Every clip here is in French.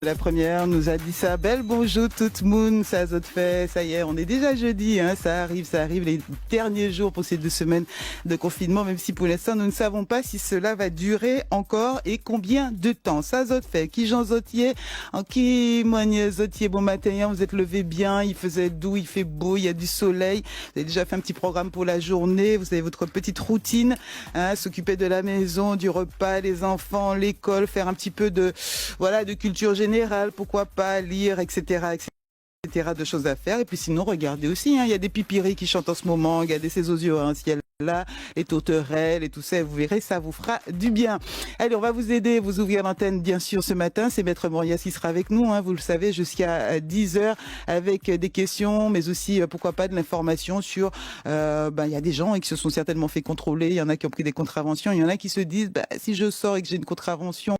La première nous a dit ça. Belle bonjour tout le monde, ça a fait, ça y est, on est déjà jeudi, hein, ça arrive les derniers jours pour ces 2 semaines de confinement, même si pour l'instant nous ne savons pas si cela va durer encore et combien de temps. Ça a fait, qui Jean Zotier, en qui Moigne Zotier, bon matin, vous êtes levé bien, il faisait doux, il fait beau, il y a du soleil, vous avez déjà fait un petit programme pour la journée, vous avez votre petite routine, hein, s'occuper de la maison, du repas, les enfants, l'école, faire un petit peu de culture générale, pourquoi pas lire, etc., de choses à faire. Et puis sinon, regardez aussi, hein, il y a des pipiris qui chantent en ce moment, regardez ces osios en ciel là, les tourterelles et tout ça, vous verrez, ça vous fera du bien. Allez, on va vous aider, vous ouvrir l'antenne bien sûr ce matin, c'est Maître Morias qui sera avec nous, hein, vous le savez, jusqu'à 10h avec des questions, mais aussi, pourquoi pas, de l'information sur, il y a des gens qui se sont certainement fait contrôler, il y en a qui ont pris des contraventions, il y en a qui se disent, si je sors et que j'ai une contravention,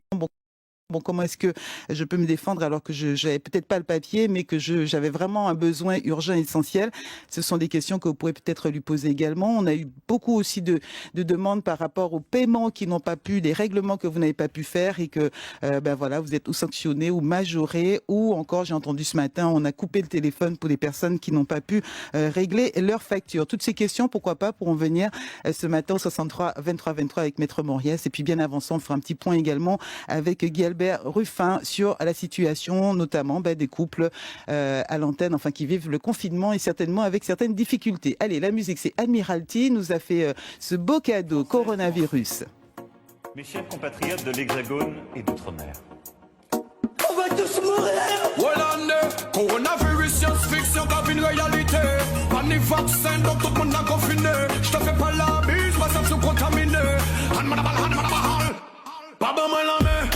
Bon, comment est-ce que je peux me défendre alors que je n'avais peut-être pas le papier, mais que j'avais vraiment un besoin urgent et essentiel? Ce sont des questions que vous pourrez peut-être lui poser également. On a eu beaucoup aussi de demandes par rapport aux paiements qui n'ont pas pu, des règlements que vous n'avez pas pu faire et que vous êtes ou sanctionné ou majoré, ou encore, j'ai entendu ce matin, on a coupé le téléphone pour des personnes qui n'ont pas pu régler leurs factures. Toutes ces questions, pourquoi pas, pourront venir ce matin au 63 23 23 avec Maître Morias. Et puis bien avant ça, on fera un petit point également avec Guy Albert Ruffin sur la situation notamment des couples à l'antenne, qui vivent le confinement et certainement avec certaines difficultés. Allez, la musique, c'est Admiralty, nous a fait ce beau cadeau, Coronavirus. Mes chers compatriotes de l'Hexagone et d'Outre-mer. On va tous mourir. Voilà, coronavirus, science-fiction, comme une réalité. Pas ni vaccin, donc tout le monde a confiné. Je te fais pas la bise, ma ça se contamine. Pas moi la main.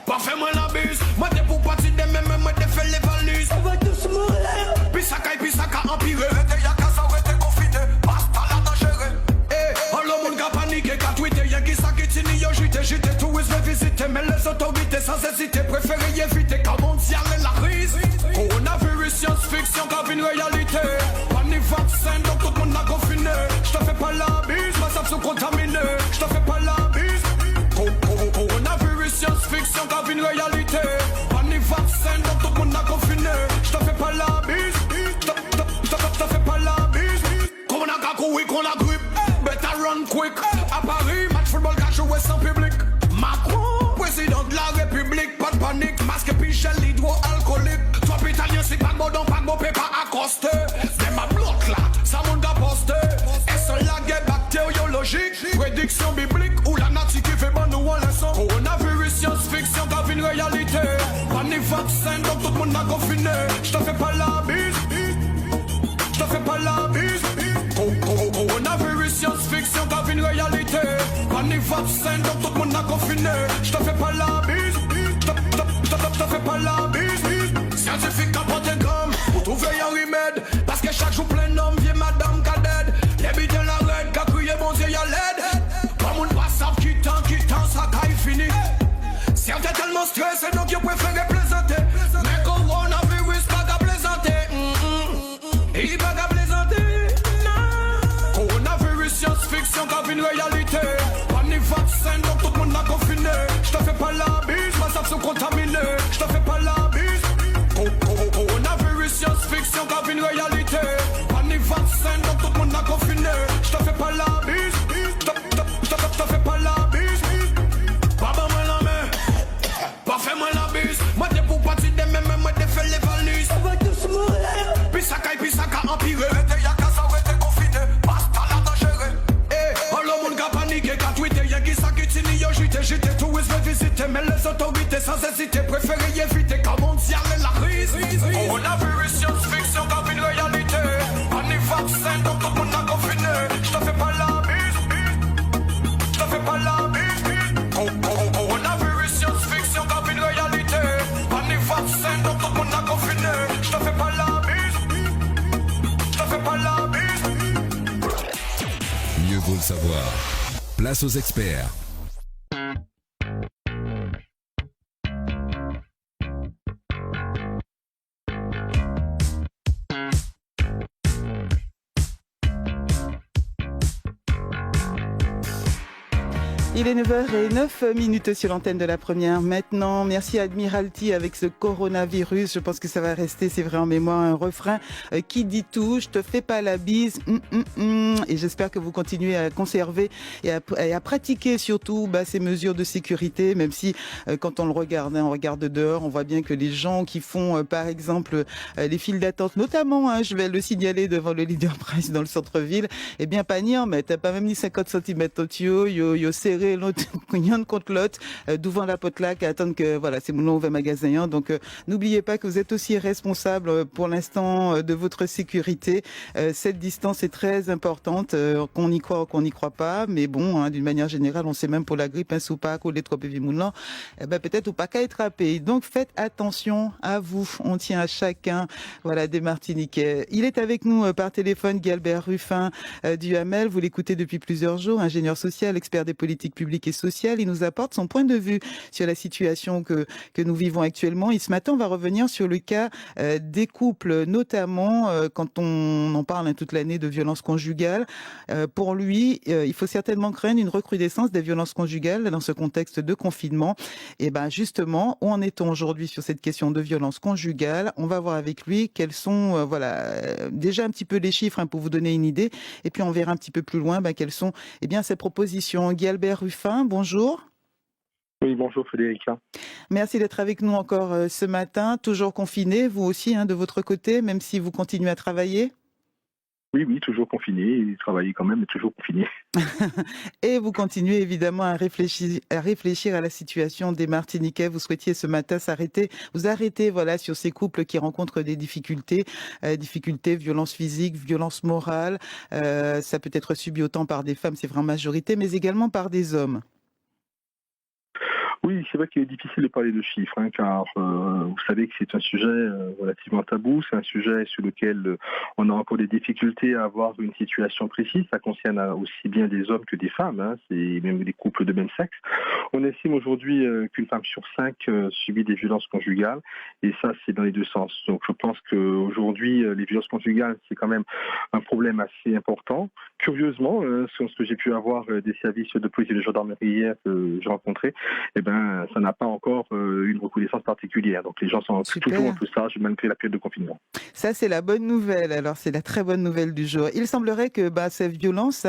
Pas fait-moi la bise, moi t'es pour partir de même, moi t'es fait les valises. On va tous mourir. Puis ça empiré. Y'a qu'à ça, ouais, t'es confiné. Basta la dangereux. Le monde qui paniqué, qui a tweeté, y'a qui s'inquiétine, y'a j'étais tourisme visité. Mais les autorités sans hésiter, préférez éviter. Quand mondial est la crise. Coronavirus, science-fiction, comme une réalité. Pas ni vaccin, donc tout le monde a confiné. Je te fais pas la bise, ma ça se contamine. Je te fais pas la bise. Coronavirus, science-fiction, comme une réalité. Pas ni vaccin, donc tout le monde a confiné. Je te fais pas la bise. Je te fais pas la bise. Qu'on a gagou, oui, qu'on a grippe. Better run quick. À Paris, match football qu'a joué sans public. Macron, président de la République. Pas de panique, masque, pichel, hydroalcoolique. Toi, italien, c'est pas bon, donc pas bon, peut pas accoster. C'est ma bloc là, ça monte à poster. Est-ce la guerre bactériologique? Prédiction biblique ou la nature qui fait bon nous en leçon? Coronavirus, science-fiction, dans une réalité. Pas ni vaccin, donc tout le monde a confiné. Je te fais pas la bise. Je te fais pas la bise. Coronavirus, science-fiction, dans une réalité. Pas ni vaccin, donc tout le monde a confiné. Je te fais pas la bise. Je te fais pas la bise. Scientifique à protégramme, pour trouver un remède. Parce que chaque jour plein d'hommes, vieille madame cadette. Les bidons la reine, qu'a crié bon Dieu y'a l'aide. Pas mon pas savent qui tant, ça caille fini. Certains tellement stressés, donc ils préfèrent plaisanter. Mais coronavirus, pas qu'à plaisanter. Il pas qu'à plaisanter. Non. Coronavirus, science-fiction, comme une réalité. Pas ni vaccin, donc tout le monde a confiné. Je te fais pas la bise, ma ça se contamine. Je te fais pas la bise. Coronavirus, science-fiction, comme une réalité. Pas ni vaccin, donc tout le monde a confiné. Je te fais pas la bise. Je te fais pas la bise. Pas moi la main. Pas fais-moi la bise. Moi t'es pour partir de même, moi t'es fait les valises. On va tous mourir. Puis ça empiré. Y'a qu'à ça, ouais, t'es confiné. Basta la dangereux. Le monde qui a paniqué, qui a tweeté, y'a qui s'inquiétine, y'a j'étais tourisme visité. Mais les autorités sans hésiter, préférez éviter. Quand mondial est la crise. Coronavirus, science-fiction, comme une réalité. Pas ni vaccin, donc tout le monde a confiné. Je te fais pas la bise. Je te fais pas la bise. Coronavirus, science-fiction, comme une réalité. Pas ni vaccin, donc tout le monde a confiné. Je te fais pas la bise. Je te fais pas la bise. Mieux vaut le savoir. Place aux experts. Il est 9h09 sur l'antenne de la première. Maintenant, merci Admiralty avec ce coronavirus. Je pense que ça va rester, c'est vrai, en mémoire, un refrain qui dit tout. Je te fais pas la bise. Et j'espère que vous continuez à conserver et à pratiquer surtout ces mesures de sécurité, même si quand on le regarde, on regarde dehors, on voit bien que les gens qui font, par exemple, les files d'attente, notamment, je vais le signaler devant le Leader Price dans le centre-ville, eh bien, pas ni en mettre, t'as pas même ni 50 cm au tuyau, yo serré l'autre contre l'autre devant la potlaque à attendre que voilà c'est mon nouveau magasin. Donc n'oubliez pas que vous êtes aussi responsable pour l'instant de votre sécurité. Cette distance est très importante, qu'on y croit ou qu'on n'y croit pas, mais bon, d'une manière générale, on sait même pour la grippe, sous pas les trop pévimoulant, peut-être ou pas qu'à attraper. Donc faites attention à vous. On tient à chacun, voilà, des Martiniquais. Il est avec nous par téléphone, Guy-Albert Ruffin du Hamel. Vous l'écoutez depuis plusieurs jours, ingénieur social, expert des politiques publiques et sociales. Il nous apporte son point de vue sur la situation que nous vivons actuellement. Et ce matin, on va revenir sur le cas des couples, notamment quand on en parle toute l'année de violences conjugales. Pour lui, il faut certainement craindre une recrudescence des violences conjugales dans ce contexte de confinement. Et justement, où en est-on aujourd'hui sur cette question de violence conjugale? On va voir avec lui quels sont, déjà un petit peu les chiffres pour vous donner une idée. Et puis on verra un petit peu plus loin quelles sont ces propositions. Guy-Albert Ruffin, bonjour. Oui, bonjour Frédérica. Merci d'être avec nous encore ce matin, toujours confiné, vous aussi de votre côté, même si vous continuez à travailler? Oui, toujours confiné, travailler quand même, mais toujours confiné. Et vous continuez évidemment à réfléchir à la situation des Martiniquais. Vous souhaitiez ce matin vous arrêter sur ces couples qui rencontrent des difficultés, violences physiques, violences morales. Ça peut être subi autant par des femmes, c'est vraiment majorité, mais également par des hommes. Oui, c'est vrai qu'il est difficile de parler de chiffres, car vous savez que c'est un sujet relativement tabou, c'est un sujet sur lequel on a encore des difficultés à avoir une situation précise. Ça concerne aussi bien des hommes que des femmes, c'est même des couples de même sexe. On estime aujourd'hui qu'une femme sur 5 subit des violences conjugales, et ça c'est dans les deux sens. Donc je pense qu'aujourd'hui les violences conjugales c'est quand même un problème assez important. Curieusement, sur ce que j'ai pu avoir des services de police et de gendarmerie hier que j'ai rencontrés, ça n'a pas encore une reconnaissance particulière. Donc les gens sont toujours un peu sages malgré la période de confinement. Ça, c'est la bonne nouvelle. Alors, c'est la très bonne nouvelle du jour. Il semblerait que ces violences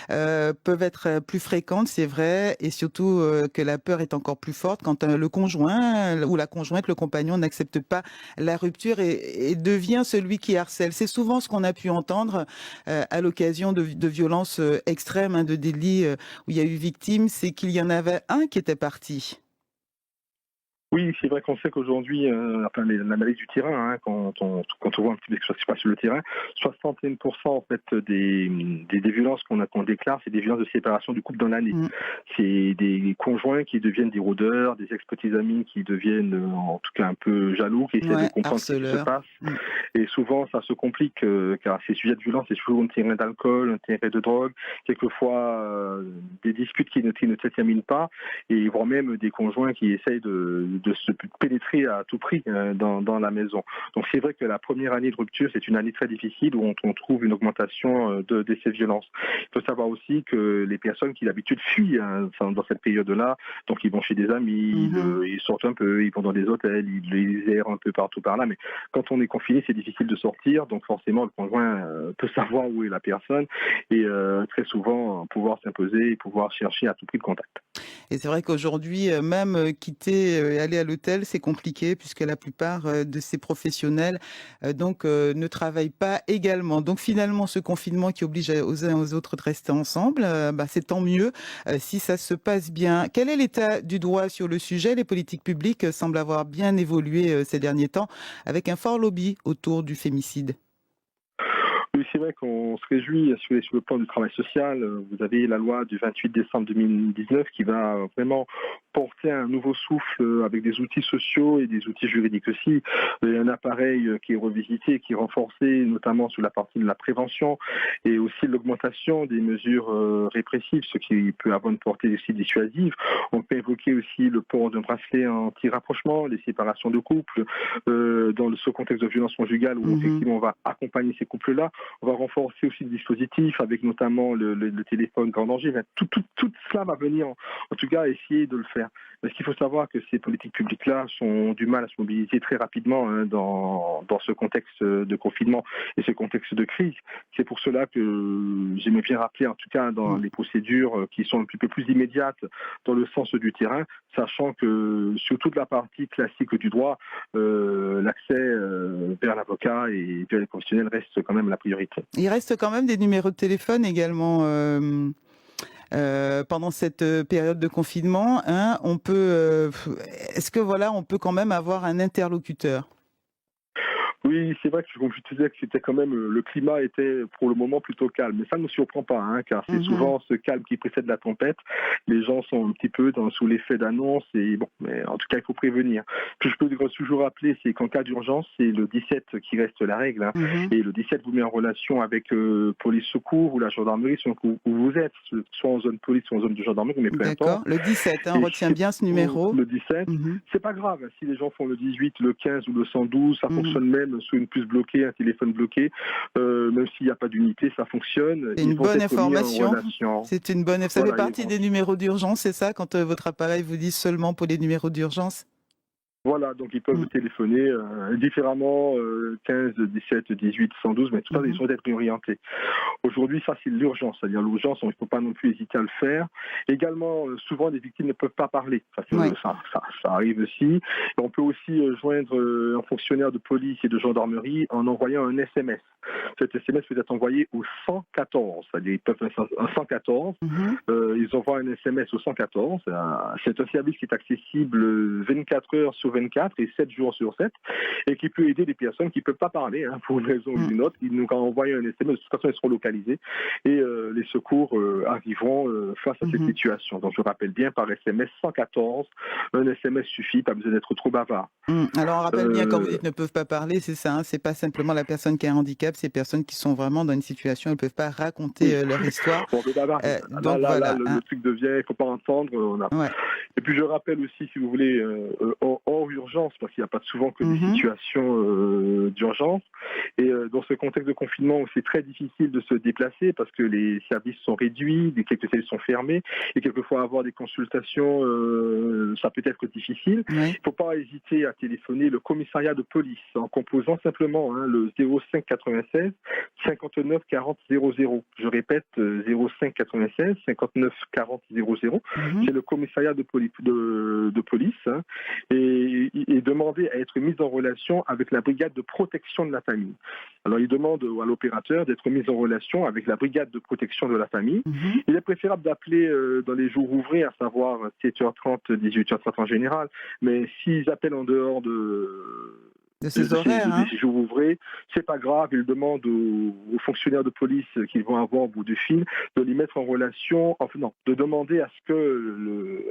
peuvent être plus fréquentes, c'est vrai, et surtout que la peur est encore plus forte quand le conjoint ou la conjointe, le compagnon n'accepte pas la rupture et devient celui qui harcèle. C'est souvent ce qu'on a pu entendre à l'occasion de violences extrêmes, de délits où il y a eu victime, c'est qu'il y en avait un qui était parti. Oui, c'est vrai qu'on sait qu'aujourd'hui, l'analyse du terrain, quand on voit un petit peu ce qui se passe sur le terrain, 61% en fait des violences qu'on déclare, c'est des violences de séparation du couple dans l'année. C'est des conjoints qui deviennent des rôdeurs, des ex-petits amis qui deviennent en tout cas un peu jaloux, qui essaient de comprendre ce qui se passe. Et souvent, ça se complique car ces sujets de violence, c'est toujours un terrain d'alcool, un terrain de drogue, quelquefois des disputes qui ne se terminent pas, et voire même des conjoints qui essayent de se pénétrer à tout prix dans la maison. Donc c'est vrai que la première année de rupture, c'est une année très difficile où on trouve une augmentation de ces violences. Il faut savoir aussi que les personnes qui d'habitude fuient dans cette période-là, donc ils vont chez des amis, ils sortent un peu, ils vont dans des hôtels, ils errent un peu partout par là, mais quand on est confiné, c'est difficile de sortir, donc forcément le conjoint peut savoir où est la personne et très souvent pouvoir s'imposer et pouvoir chercher à tout prix le contact. Et c'est vrai qu'aujourd'hui, même quitter, aller à l'hôtel, c'est compliqué puisque la plupart de ces professionnels ne travaillent pas également. Donc finalement, ce confinement qui oblige aux uns et aux autres de rester ensemble, c'est tant mieux si ça se passe bien. Quel est l'état du droit sur le sujet? Les politiques publiques semblent avoir bien évolué ces derniers temps avec un fort lobby autour du fémicide. Oui, c'est vrai qu'on se réjouit sur le plan du travail social. Vous avez la loi du 28 décembre 2019 qui va vraiment porter un nouveau souffle avec des outils sociaux et des outils juridiques aussi. Un appareil qui est revisité, qui est renforcé, notamment sur la partie de la prévention et aussi l'augmentation des mesures répressives, ce qui peut avoir une portée aussi dissuasive. On peut évoquer aussi le port d'un bracelet anti-rapprochement, les séparations de couples, dans ce contexte de violence conjugale où effectivement on va accompagner ces couples-là. On va renforcer aussi le dispositif avec notamment le téléphone grand danger. Tout cela va venir en tout cas essayer de le faire. Parce qu'il faut savoir que ces politiques publiques-là ont du mal à se mobiliser très rapidement dans ce contexte de confinement et ce contexte de crise. C'est pour cela que j'aimerais bien rappeler, en tout cas dans les procédures qui sont un petit peu plus immédiates dans le sens du terrain, sachant que sur toute la partie classique du droit, l'accès vers l'avocat et vers les professionnels reste quand même la priorité. Il reste quand même des numéros de téléphone également pendant cette période de confinement. On peut, est-ce que on peut quand même avoir un interlocuteur? Oui, c'est vrai que comme je te disais que c'était quand même le climat était pour le moment plutôt calme, mais ça ne me surprend pas, car c'est souvent ce calme qui précède la tempête. Les gens sont un petit peu sous l'effet d'annonce et bon, mais en tout cas il faut prévenir. Ce que je peux toujours rappeler, c'est qu'en cas d'urgence, c'est le 17 qui reste la règle, et le 17 vous met en relation avec police secours ou la gendarmerie, où vous êtes, soit en zone police, soit en zone de gendarmerie, mais peu importe. D'accord, le 17, on retient bien ce numéro. Le 17, c'est pas grave, si les gens font le 18, le 15 ou le 112, ça fonctionne même sous une puce bloquée, un téléphone bloqué, même s'il n'y a pas d'unité, ça fonctionne. C'est une bonne information. C'est une bonne. Ça fait partie des numéros d'urgence, c'est ça, quand votre appareil vous dit seulement pour les numéros d'urgence? Voilà, donc ils peuvent téléphoner différemment, 15, 17, 18, 112, mais tout ça, ils sont être orientés. Aujourd'hui, ça, c'est l'urgence, c'est-à-dire l'urgence, il ne faut pas non plus hésiter à le faire. Également, souvent, les victimes ne peuvent pas parler. Ça arrive aussi. Et on peut aussi joindre un fonctionnaire de police et de gendarmerie en envoyant un SMS. Cet SMS peut être envoyé au 114, c'est-à-dire ils peuvent faire un 114. Ils envoient un SMS au 114. C'est un service qui est accessible 24 heures sur 24 et 7 jours sur 7 et qui peut aider les personnes qui ne peuvent pas parler pour une raison ou une autre. Ils nous envoient un SMS, de toute façon ils seront localisés et les secours arriveront face à cette situation. Donc je rappelle bien, par SMS 114, un SMS suffit, pas besoin d'être trop bavard. Alors on rappelle bien, quand ils ne peuvent pas parler, c'est ça, c'est pas simplement la personne qui a un handicap, c'est personnes qui sont vraiment dans une situation, elles ne peuvent pas raconter leur histoire. Donc voilà, le truc devient, il ne faut pas entendre. Et puis je rappelle aussi, si vous voulez, hors urgence, parce qu'il n'y a pas souvent que des situations d'urgence, et dans ce contexte de confinement où c'est très difficile de se déplacer parce que les services sont réduits, quelques services sont fermés, et quelquefois avoir des consultations, ça peut être difficile. Il ne faut pas hésiter à téléphoner le commissariat de police en composant simplement le 05 96 59 40 00. Je répète, 05 96 59 40 00. C'est le commissariat de police, et demander à être mis en relation avec la brigade de protection de la famille. Alors, il demande à l'opérateur d'être mis en relation avec la brigade de protection de la famille. Il est préférable d'appeler dans les jours ouvrés, à savoir 7h30, 18h30 en général, mais s'ils appellent en dehors de ces horaires, ces jours ouvrés, c'est pas grave, ils demandent aux fonctionnaires de police qu'ils vont avoir au bout du fil de les mettre en relation, de demander à ce que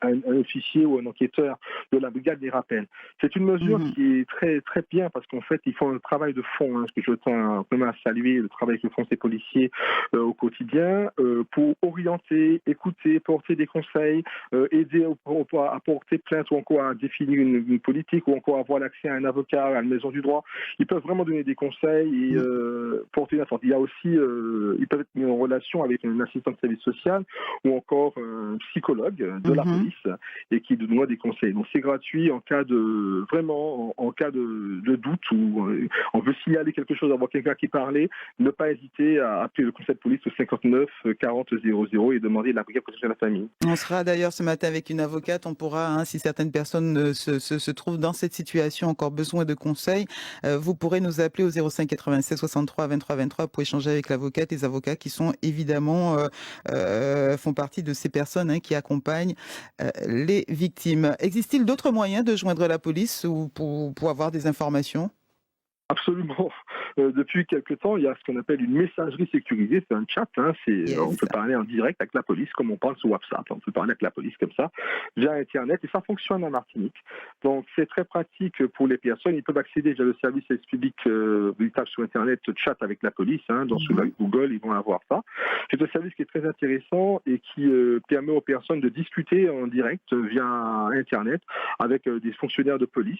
un officier ou un enquêteur de la brigade les rappelle. C'est une mesure qui est très très bien parce qu'en fait ils font un travail de fond, ce que je tiens vraiment à saluer, le travail que font ces policiers au quotidien pour orienter, écouter, porter des conseils, aider à porter plainte ou encore à définir une politique ou encore avoir l'accès à un avocat, à la maison du droit. Ils peuvent vraiment donner des conseils et porter une attente. Il y a aussi, ils peuvent être mis en relation avec un assistant de service social ou encore un psychologue de la police et qui donne des conseils. Donc c'est gratuit en cas de doute ou on veut signaler quelque chose, avoir quelqu'un qui parlait, ne pas hésiter à appeler le conseil de police au 59 40 00 et demander la brigade de protection de la famille. On sera d'ailleurs ce matin avec une avocate, on pourra, si certaines personnes se trouvent dans cette situation, encore besoin de conseils, vous pourrez nous appeler au 05 96 63 23 23 pour échanger avec l'avocate. Les avocats qui sont évidemment font partie de ces personnes qui accompagnent les victimes. Existe-t-il d'autres moyens de joindre la police ou pour avoir des informations ? Absolument. Depuis quelque temps, il y a ce qu'on appelle une messagerie sécurisée, c'est un chat, hein, on peut parler en direct avec la police, comme on parle sur WhatsApp, on peut parler avec la police comme ça, via Internet, et ça fonctionne en Martinique. Donc c'est très pratique pour les personnes, ils peuvent accéder via le service public, ils tapent sur Internet chat avec la police, hein, sur Google, ils vont avoir ça. C'est un service qui est très intéressant et qui permet aux personnes de discuter en direct via Internet avec des fonctionnaires de police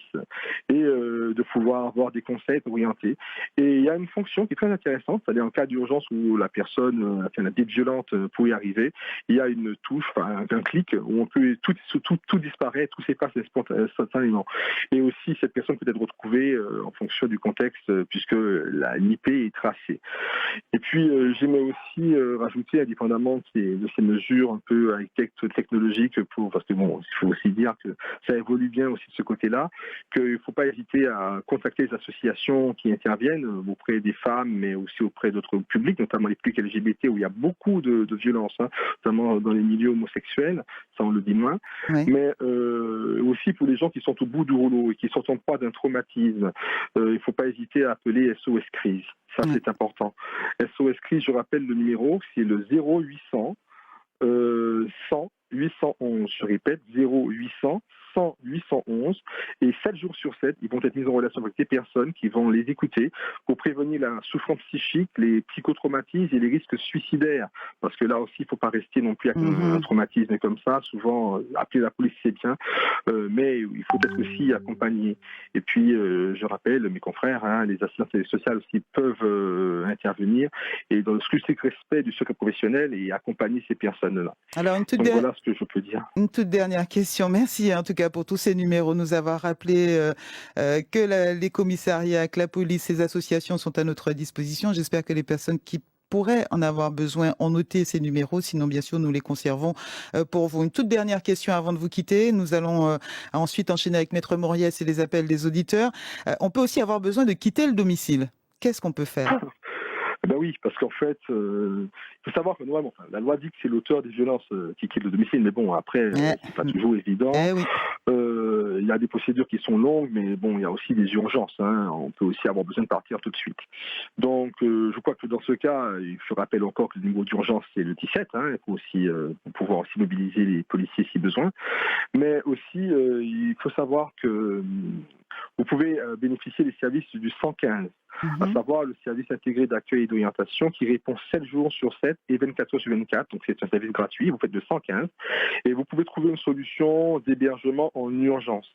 et de pouvoir avoir des conseils orientés. Et il y a une fonction qui est très intéressante, c'est-à-dire en cas d'urgence où la personne a fait une dette violente pour y arriver, il y a une touche, un clic où on peut tout disparaît, tout s'efface instantanément. Et aussi cette personne peut être retrouvée en fonction du contexte puisque la IP est tracée. Et puis j'aimerais aussi rajouter, indépendamment de ces mesures un peu high-tech technologiques, parce que bon, il faut aussi dire que ça évolue bien aussi de ce côté-là, qu'il ne faut pas hésiter à contacter les associations qui interviennent auprès des femmes, mais aussi auprès d'autres publics, notamment les publics LGBT où il y a beaucoup de violences, hein, notamment dans les milieux homosexuels, ça on le dit moins, oui. Mais aussi pour les gens qui sont au bout du rouleau et qui sont en proie d'un traumatisme, il ne faut pas hésiter à appeler SOS Crise. Ça, c'est important. SOS Crise, je rappelle le numéro, c'est le 0800 100 811. Je répète, 0800 100 811. Et 7 jours sur 7, ils vont être mis en relation avec des personnes qui vont les écouter pour prévenir la souffrance psychique, les psychotraumatismes et les risques suicidaires. Parce que là aussi, il ne faut pas rester non plus avec un traumatisme comme ça. Souvent, appeler la police, c'est bien, mais il faut être aussi accompagné. Et puis, je rappelle, mes confrères, hein, les assistantes sociales aussi peuvent intervenir et dans le strict respect du secret professionnel et accompagner ces personnes-là. Alors, voilà ce que je peux dire. Une toute dernière question. Merci en tout cas pour tous ces numéros, nous avoir rappelé que les commissariats, que la police, les associations sont à notre disposition. J'espère que les personnes qui pourraient en avoir besoin ont noté ces numéros. Sinon, bien sûr, nous les conservons pour vous. Une toute dernière question avant de vous quitter. Nous allons ensuite enchaîner avec Maître Moriès et les appels des auditeurs. On peut aussi avoir besoin de quitter le domicile. Qu'est-ce qu'on peut faire ? Ben oui, parce qu'en fait, il faut savoir que normalement, la loi dit que c'est l'auteur des violences qui quitte le domicile, mais bon, après, c'est pas toujours évident. Oui. Il y a des procédures qui sont longues, mais bon, il y a aussi des urgences. Hein. On peut aussi avoir besoin de partir tout de suite. Donc, je crois que dans ce cas, je rappelle encore que le numéro d'urgence, c'est le 17. Hein. Il faut aussi pouvoir aussi mobiliser les policiers si besoin. Mais aussi, il faut savoir que vous pouvez bénéficier des services du 115. À savoir le service intégré d'accueil et d'orientation qui répond 7 jours sur 7 et 24 heures sur 24. Donc c'est un service gratuit, vous faites le 115 et vous pouvez trouver une solution d'hébergement en urgence.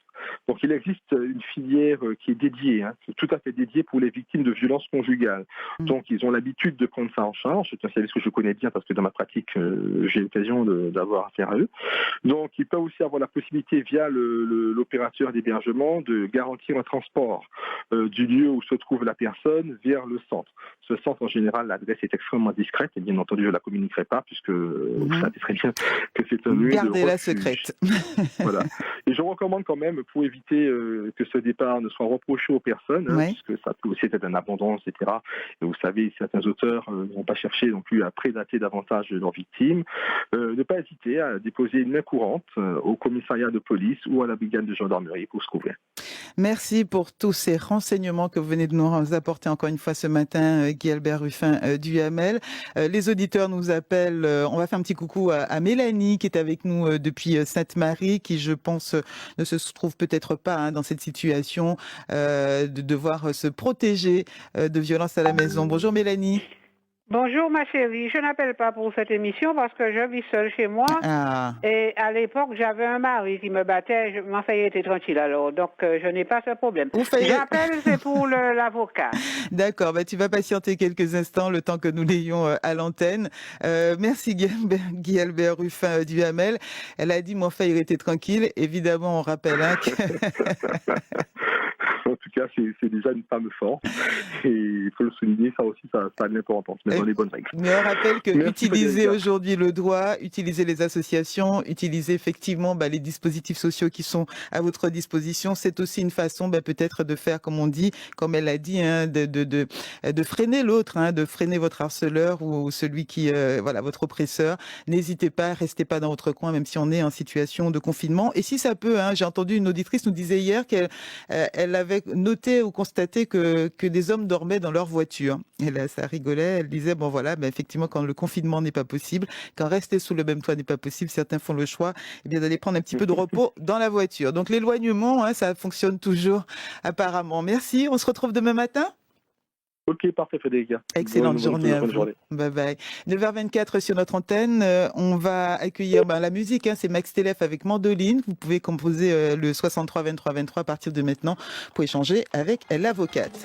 Donc il existe une filière qui est dédiée, hein, tout à fait dédiée pour les victimes de violences conjugales. Donc ils ont l'habitude de prendre ça en charge. C'est un service que je connais bien parce que dans ma pratique, j'ai l'occasion d'avoir affaire à eux. Donc ils peuvent aussi avoir la possibilité via l'opérateur d'hébergement de garantir un transport du lieu où se trouve la personne vers le centre. Ce centre, en général, l'adresse est extrêmement discrète et bien entendu, je ne la communiquerai pas puisque vous savez très bien que c'est un lieu de refuge. Gardez-la secrète. Voilà. Et je recommande quand même, pour éviter que ce départ ne soit reproché aux personnes, puisque ça peut aussi être un abandon, etc. Et vous savez, certains auteurs ne vont pas chercher non plus à prédater davantage leurs victimes. Ne pas hésiter à déposer une main courante au commissariat de police ou à la brigade de gendarmerie pour se couvrir. Merci pour tous ces renseignements que vous venez de nous apporter encore une fois ce matin, Guy-Albert Ruffin du UAML. Les auditeurs nous appellent. On va faire un petit coucou à Mélanie qui est avec nous depuis Sainte-Marie, qui je pense ne se trouve peut-être pas dans cette situation de devoir se protéger de violences à la maison. Bonjour Mélanie. Bonjour ma chérie, je n'appelle pas pour cette émission parce que je vis seule chez moi et à l'époque j'avais un mari qui me battait, ma famille était tranquille alors, donc je n'ai pas ce problème. J'appelle, c'est pour l'avocat. D'accord, tu vas patienter quelques instants le temps que nous l'ayons à l'antenne. Merci Guy-Albert Ruffin du UAML. Elle a dit mon frère était tranquille, évidemment on rappelle En tout cas, c'est déjà une femme forte. Et il faut le souligner, ça aussi, ça a de l'importance, mais dans les bonnes règles. Mais on rappelle que utiliser aujourd'hui le droit, utiliser les associations, utiliser effectivement les dispositifs sociaux qui sont à votre disposition, c'est aussi une façon peut-être de faire, comme on dit, comme elle a dit, de freiner l'autre, de freiner votre harceleur ou celui qui, votre oppresseur. N'hésitez pas, restez pas dans votre coin, même si on est en situation de confinement. Et si ça peut, j'ai entendu une auditrice nous disait hier qu'elle avait noté noté ou constaté que des hommes dormaient dans leur voiture. Et là, ça rigolait. Elle disait, bon voilà, effectivement, quand le confinement n'est pas possible, quand rester sous le même toit n'est pas possible, certains font le choix d'aller prendre un petit peu de repos dans la voiture. Donc l'éloignement, ça fonctionne toujours apparemment. Merci, on se retrouve demain matin. Ok, parfait Frédéric. Excellente journée à vous. Bye bye. 9h24 sur notre antenne. On va accueillir la musique. C'est Max Telef avec Mandoline. Vous pouvez composer le 63 23 23 à partir de maintenant pour échanger avec l'avocate.